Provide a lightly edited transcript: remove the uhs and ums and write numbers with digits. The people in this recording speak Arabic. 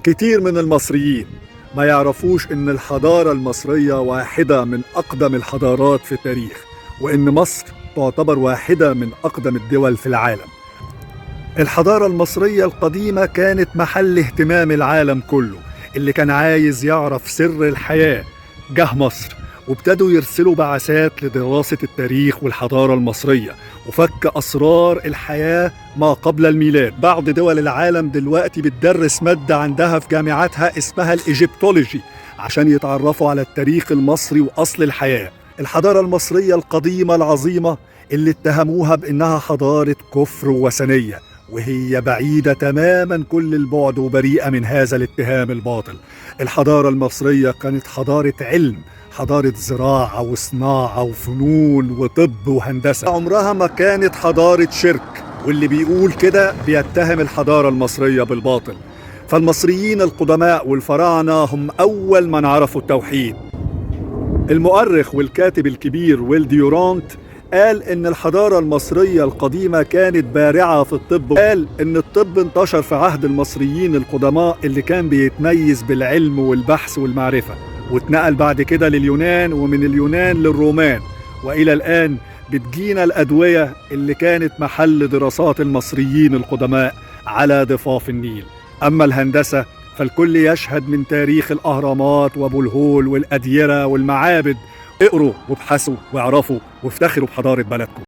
كتير من المصريين ما يعرفوش إن الحضارة المصرية واحدة من أقدم الحضارات في التاريخ، وإن مصر تعتبر واحدة من أقدم الدول في العالم. الحضارة المصرية القديمة كانت محل اهتمام العالم كله، اللي كان عايز يعرف سر الحياة جه مصر، وابتدوا يرسلوا بعثات لدراسة التاريخ والحضارة المصرية وفك أسرار الحياة ما قبل الميلاد. بعض دول العالم دلوقتي بتدرس مادة عندها في جامعاتها اسمها الإيجيبتولوجي عشان يتعرفوا على التاريخ المصري وأصل الحياة. الحضارة المصرية القديمة العظيمة اللي اتهموها بأنها حضارة كفر ووثنية، وهي بعيدة تماما كل البعد وبريئة من هذا الاتهام الباطل. الحضارة المصرية كانت حضارة علم، حضارة زراعة وصناعة وفنون وطب وهندسة، عمرها ما كانت حضارة شرك، واللي بيقول كده بيتهم الحضارة المصرية بالباطل. فالمصريين القدماء والفراعنة هم أول من عرفوا التوحيد. المؤرخ والكاتب الكبير ويل ديورانت قال إن الحضارة المصرية القديمة كانت بارعة في الطب. قال إن الطب انتشر في عهد المصريين القدماء اللي كان بيتميز بالعلم والبحث والمعرفة، واتنقل بعد كده لليونان، ومن اليونان للرومان، وإلى الآن بتجينا الأدوية اللي كانت محل دراسات المصريين القدماء على ضفاف النيل. أما الهندسة فالكل يشهد من تاريخ الأهرامات وأبو الهول والأديرة والمعابد. اقروا وابحثوا واعرفوا وافتخروا بحضارة بلدكم.